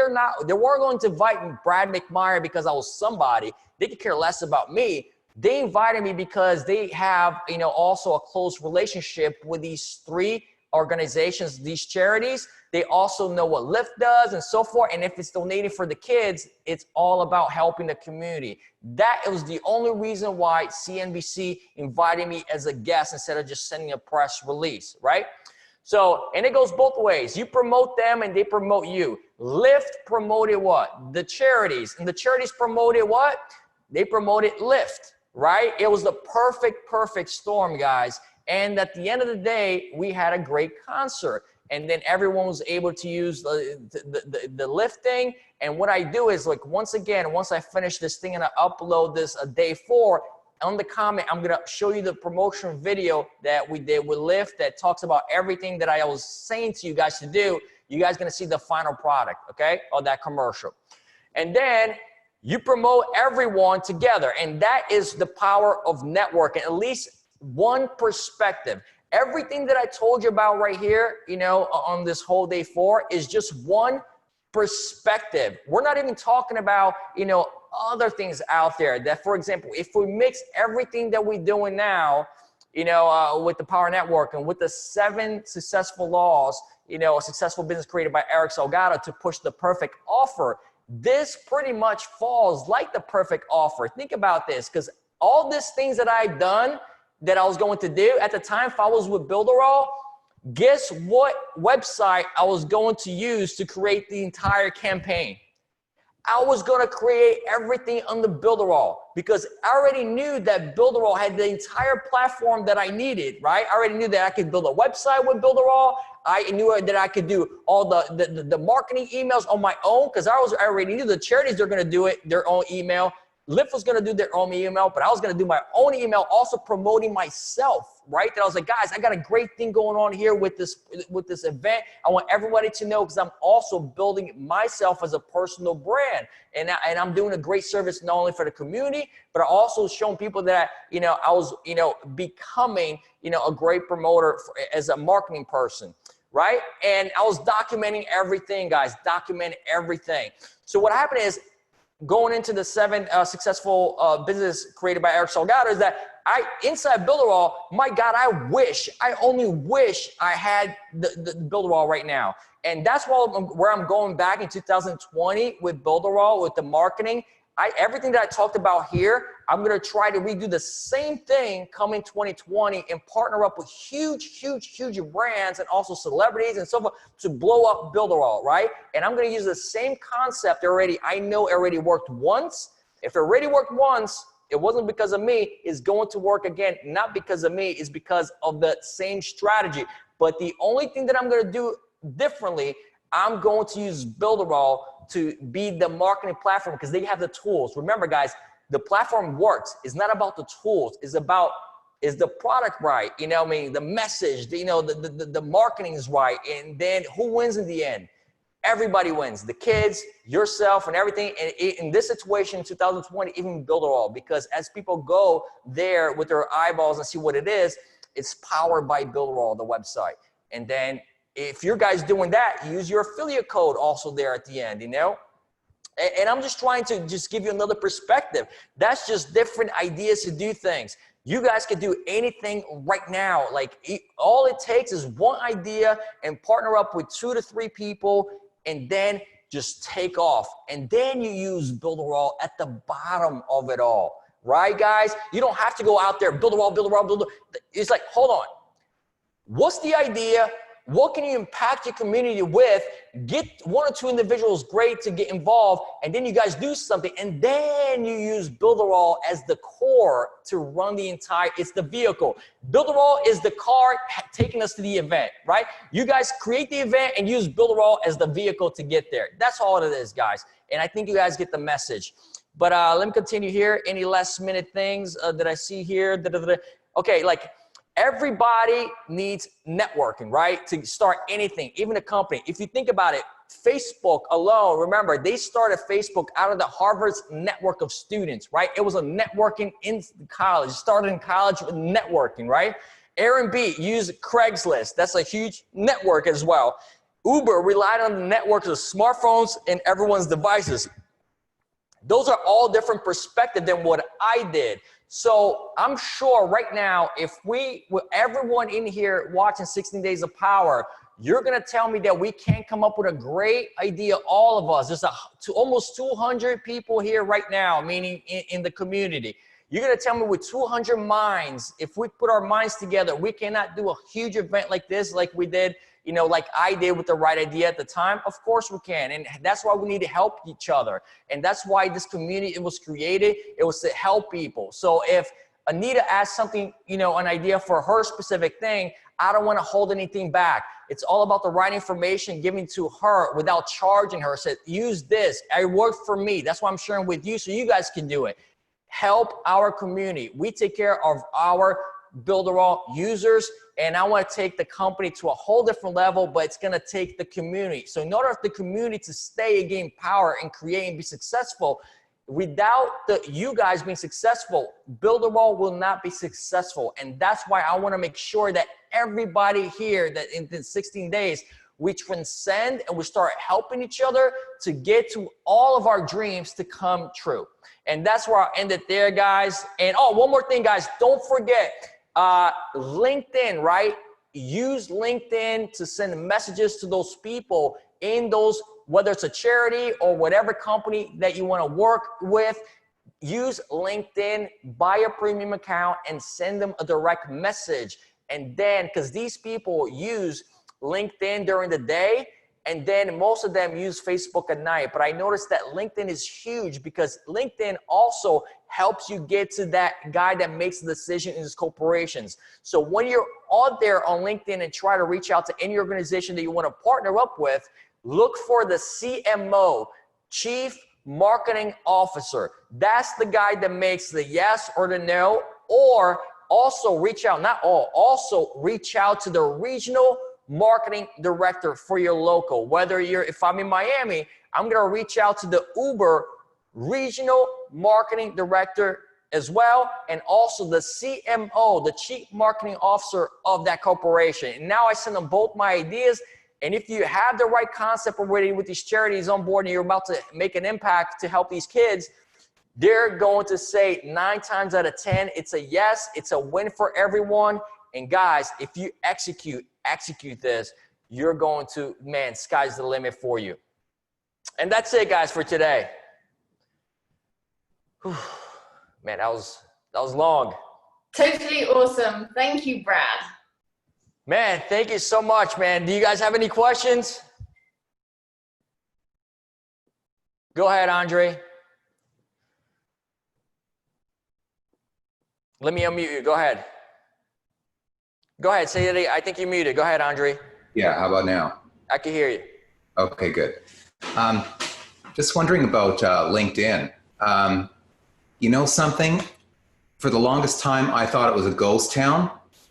weren't going to invite Brad Macmayer because I was somebody. They could care less about me. They invited me because they have, also a close relationship with these three organizations, these charities. They also know what Lyft does and so forth. And if it's donating for the kids, it's all about helping the community. That was the only reason why CNBC invited me as a guest instead of just sending a press release, right? So, and it goes both ways. You promote them and they promote you. Lyft promoted what? The charities. And the charities promoted what? They promoted Lyft. Right? It was the perfect storm, guys. And at the end of the day, we had a great concert. And then everyone was able to use the Lyft thing. And what I do is, like, once I finish this thing and I upload this day 4, on the comment, I'm going to show you the promotion video that we did with Lyft that talks about everything that I was saying to you guys to do. You guys going to see the final product, okay, of that commercial. And then you promote everyone together, and that is the power of networking. At least one perspective. Everything that I told you about right here, on this whole day 4 is just one perspective. We're not even talking about, other things out there that, for example, if we mix everything that we're doing now, with the power network and with the 7 successful laws, a successful business created by Eric Salgado to push the perfect offer, this pretty much falls like the perfect offer. Think about this, because all these things that I've done that I was going to do at the time, if I was with Builderall, guess what website I was going to use to create the entire campaign? I was going to create everything on the Builderall, because I already knew that Builderall had the entire platform that I needed, right? I already knew that I could build a website with Builderall. I knew that I could do all the marketing emails on my own, because I already knew the charities, they're going to do it, their own email. Lyft was going to do their own email, but I was going to do my own email, also promoting myself, right? That I was like, guys, I got a great thing going on here with this event. I want everybody to know, because I'm also building myself as a personal brand. And I'm doing a great service not only for the community, but I also showing people that, I was, becoming, a great promoter as a marketing person, right? And I was documenting everything, guys, documenting everything. So what happened is, going into the 7 successful business created by Eric Salgado, is that inside Builderall, my God, I only wish I had the Builderall right now. And that's where I'm going back in 2020 with Builderall, with the marketing. Everything that I talked about here, I'm going to try to redo the same thing coming 2020 and partner up with huge brands and also celebrities and so forth to blow up Builderall, right? And I'm going to use the same concept already. I know it already worked once. If it already worked once, it wasn't because of me. It's going to work again, not because of me. It's because of the same strategy. But the only thing that I'm going to do differently, I'm going to use Builderall to be the marketing platform because they have the tools. Remember, guys, the platform works. It's not about the tools. It's about, is the product right? You know what I mean? The message, the marketing is right. And then who wins in the end? Everybody wins. The kids, yourself, and everything. And in this situation, 2020, even Builderall, because as people go there with their eyeballs and see what it is, it's powered by Builderall, the website. And then if your guys doing that, use your affiliate code also there at the end, you know? And I'm just trying to just give you another perspective. That's just different ideas to do things. You guys can do anything right now. Like all it takes is one idea and partner up with 2 to 3 people and then just take off. And then you use Builderall at the bottom of it all. Right, guys? You don't have to go out there, Builderall. It's like, hold on. What's the idea? What can you impact your community with? Get 1 or 2 individuals great to get involved, and then you guys do something, and then you use Builderall as the core to run the entire, it's the vehicle. Builderall is the car taking us to the event, right? You guys create the event and use Builderall as the vehicle to get there. That's all it is, guys. And I think you guys get the message. But let me continue here. Any last minute things that I see here? Okay, like, everybody needs networking, right? To start anything, even a company. If you think about it, Facebook alone, remember, they started Facebook out of the Harvard's network of students, right? It was a networking in college. It started in college with networking, right? Airbnb used Craigslist. That's a huge network as well. Uber relied on the networks of smartphones and everyone's devices. Those are all different perspectives than what I did. So I'm sure right now, if everyone in here watching 16 Days of Power, you're going to tell me that we can't come up with a great idea, all of us. There's almost 200 people here right now, meaning in the community. You're going to tell me with 200 minds, if we put our minds together, we cannot do a huge event like this, like we did, you know, like I did with the right idea at the time. Of course we can. And that's why we need to help each other. And that's why this community, it was created. It was to help people. So if Anita asked something, you know, an idea for her specific thing, I don't want to hold anything back. It's all about the right information given to her without charging her. Said, use this. It worked for me. That's why I'm sharing with you so you guys can do it. Help our community. We take care of our Builderall users, and I want to take the company to a whole different level, but it's going to take the community. So in order for the community to stay and gain power and create and be successful, without you guys being successful, Builderall will not be successful. And that's why I want to make sure that everybody here, that in the 16 days, we transcend and we start helping each other to get to all of our dreams to come true. And that's where I'll end it there, guys. And oh, one more thing, guys, don't forget, LinkedIn, right? Use LinkedIn to send messages to those people in those, whether it's a charity or whatever company that you want to work with. Use LinkedIn, buy a premium account, and send them a direct message. And then, because these people use LinkedIn during the day, and then most of them use Facebook at night. But I noticed that LinkedIn is huge because LinkedIn also helps you get to that guy that makes the decision in his corporations. So when you're out there on LinkedIn and try to reach out to any organization that you want to partner up with, look for the CMO, Chief Marketing Officer. That's the guy that makes the yes or the no, or also reach out, not all, also reach out to the regional marketing director for your local. Whether if I'm in Miami, I'm going to reach out to the Uber regional marketing director as well, and also the CMO, the Chief Marketing Officer of that corporation. And now I send them both my ideas. And if you have the right concept already with these charities on board and you're about to make an impact to help these kids, they're going to say 9 times out of 10, it's a yes, it's a win for everyone. And guys, if you execute this, you're going to, man, sky's the limit for you. And that's it, guys, for today. Whew. Man, that was long. Totally awesome. Thank you, Brad. Man, thank you so much, man. Do you guys have any questions? Go ahead, Andre. Let me unmute you. Go ahead. Go ahead. Say it. I think you're muted. Go ahead, Andre. Yeah, how about now? I can hear you. Okay, good. Just wondering about LinkedIn. You know something? For the longest time, I thought it was a ghost town,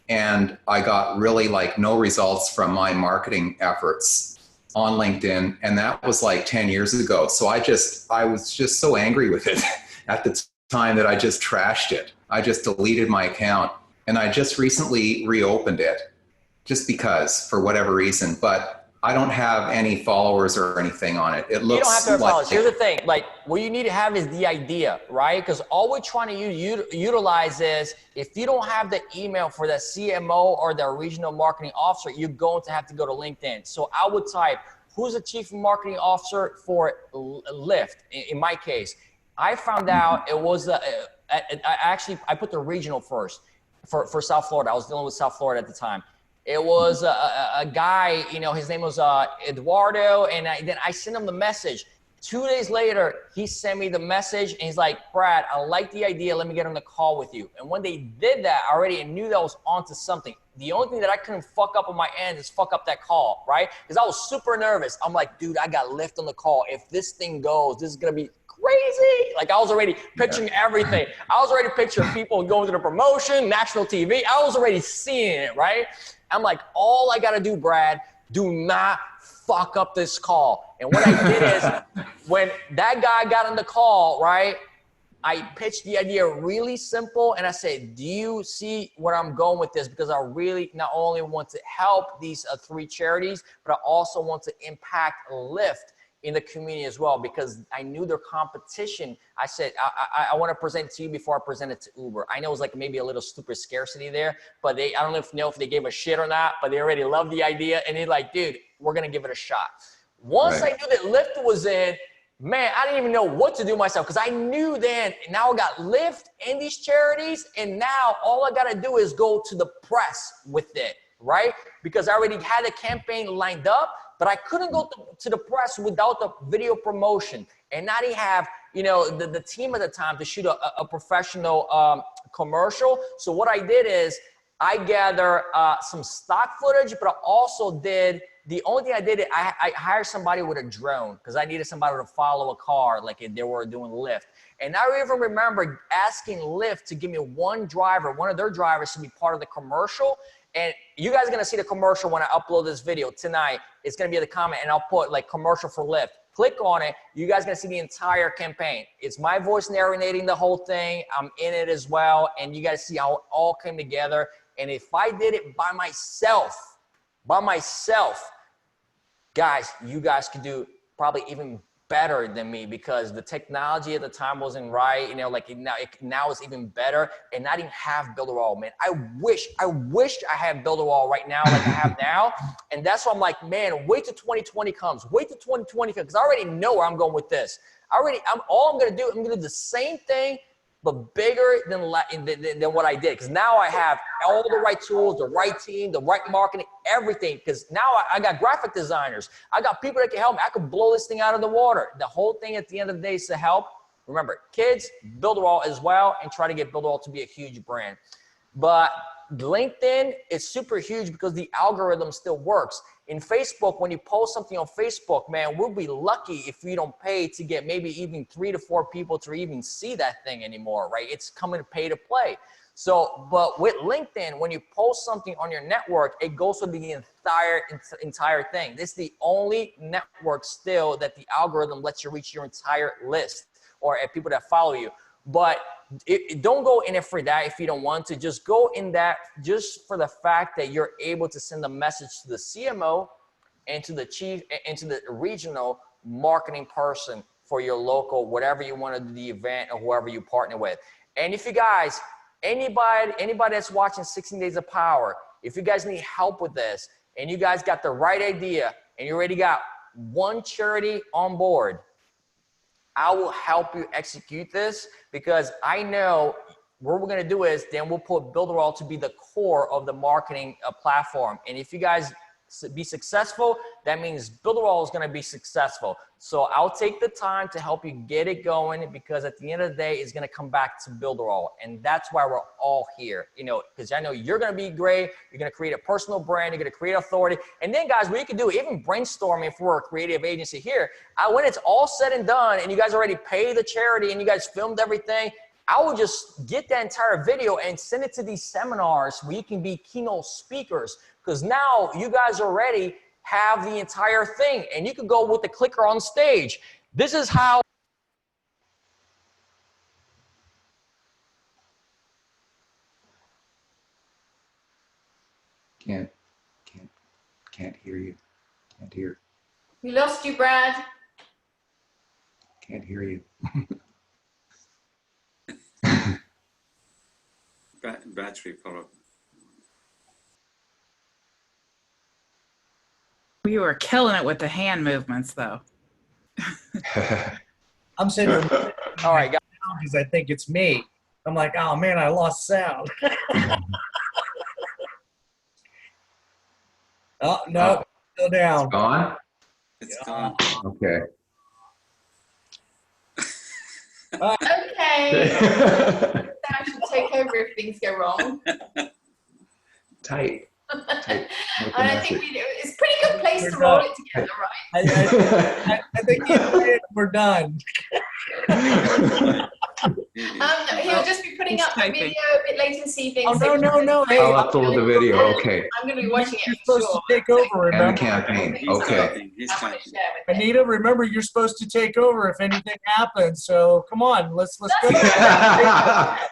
and I got really like no results from my marketing efforts on LinkedIn, and that was like 10 years ago. So I was just so angry with it at the time that I just trashed it. I just deleted my account, and I just recently reopened it just because, for whatever reason, but I don't have any followers or anything on it. It looks you don't have to have like, followers. Here's the thing, like what you need to have is the idea, right? Because all we're trying to utilize is if you don't have the email for the CMO or the regional marketing officer, you're going to have to go to LinkedIn. So I would type, who's the chief marketing officer for Lyft? In my case, I found out it was, I put the regional first for South Florida. I was dealing with South Florida at the time. It was a guy, you know, his name was Eduardo, and then I sent him the message. 2 days later, he sent me the message, and he's like, Brad, I like the idea. Let me get on the call with you. And when they did that, I already knew that I was onto something. The only thing that I couldn't fuck up on my end is fuck up that call, right? Because I was super nervous. I'm like, dude, I got Lyft on the call. If this thing goes, this is going to be crazy. Like I was already picturing everything. I was already picturing people going to the promotion, national TV. I was already seeing it, right? I'm like, all I got to do, Brad, do not fuck up this call. And what I did is when that guy got on the call, right, I pitched the idea really simple. And I said, do you see where I'm going with this? Because I really not only want to help these 3 charities, but I also want to impact Lyft in the community as well, because I knew their competition. I said, I want to present it to you before I present it to Uber. I know it was like maybe a little stupid scarcity there, but I don't know if they gave a shit or not, but they already loved the idea. And they're like, dude, we're going to give it a shot. Once I knew that Lyft was in, man, I didn't even know what to do myself, because I knew then, now I got Lyft and these charities, and now all I got to do is go to the press with it, right? Because I already had a campaign lined up, but I couldn't go to the press without the video promotion. And I didn't have, you know, the team at the time to shoot a professional commercial. So what I did is I gathered some stock footage, but I also did, the only thing I did, I hired somebody with a drone because I needed somebody to follow a car like they were doing Lyft. And I even remember asking Lyft to give me one of their drivers to be part of the commercial. And you guys are going to see the commercial when I upload this video tonight. It's going to be in the comment, and I'll put like commercial for Lyft. Click on it. You guys are going to see the entire campaign. It's my voice narrating the whole thing. I'm in it as well. And you guys see how it all came together. And if I did it by myself, guys, you guys could do probably even better than me, because the technology at the time wasn't right. You know, like now it's even better. And I didn't have Builderall, man. I wish I had Builderall right now, like I have now. And that's why I'm like, man, wait till 2020 comes. Wait till 2020 comes, because I already know where I'm going with this. All I'm gonna do, I'm gonna do the same thing, but bigger than what I did. Because now I have all the right tools, the right team, the right marketing, everything. Because now I got graphic designers. I got people that can help me. I could blow this thing out of the water. The whole thing at the end of the day is to help. Remember, kids, Builderall as well, and try to get Builderall to be a huge brand. But LinkedIn is super huge because the algorithm still works. In Facebook, when you post something on Facebook, man, we'll be lucky if we don't pay to get maybe even 3 to 4 people to even see that thing anymore, right? It's coming to pay to play. So, but with LinkedIn, when you post something on your network, it goes to the entire thing. This is the only network still that the algorithm lets you reach your entire list or people that follow you. But don't go in it for that if you don't want to. Just go in that just for the fact that you're able to send a message to the CMO and to the chief and to the regional marketing person for your local, whatever you want to do the event or whoever you partner with. And if you guys, anybody that's watching 16 Days of Power, if you guys need help with this, and you guys got the right idea and you already got one charity on board, I will help you execute this, because I know what we're going to do is then we'll put Builderall to be the core of the marketing platform. And if you guys be successful, that means Builderall is going to be successful. So I'll take the time to help you get it going, because at the end of the day, it's going to come back to Builderall. And that's why we're all here, you know, because I know you're going to be great. You're going to create a personal brand. You're going to create authority. And then guys, what you can do, even brainstorming for a creative agency here, when it's all said and done and you guys already pay the charity and you guys filmed everything, I will just get that entire video and send it to these seminars where you can be keynote speakers, because now you guys already have the entire thing and you can go with the clicker on stage. This is how. Can't hear you. Can't hear. We lost you, Brad. Can't hear you. Battery problem. You were killing it with the hand movements, though. I'm sitting here All right, guys. because I think it's me. I'm like, oh man, I lost sound. Oh no, still down. Gone? It's gone. Okay. Okay. I should take over if things go wrong. Tight. Tight. And I think it's a pretty good place to roll it together, right? I think we're done. He'll just be putting up the Typing. video a bit later this evening. Oh, so no. Hey, I'll upload the video. Okay. I'm going to be watching it. You're for supposed sure. to take over, And the remember? campaign. He's Okay. typing. He's I want to typing. share with him. Anita, remember you're supposed to take over if anything happens. So come on, let's go. That's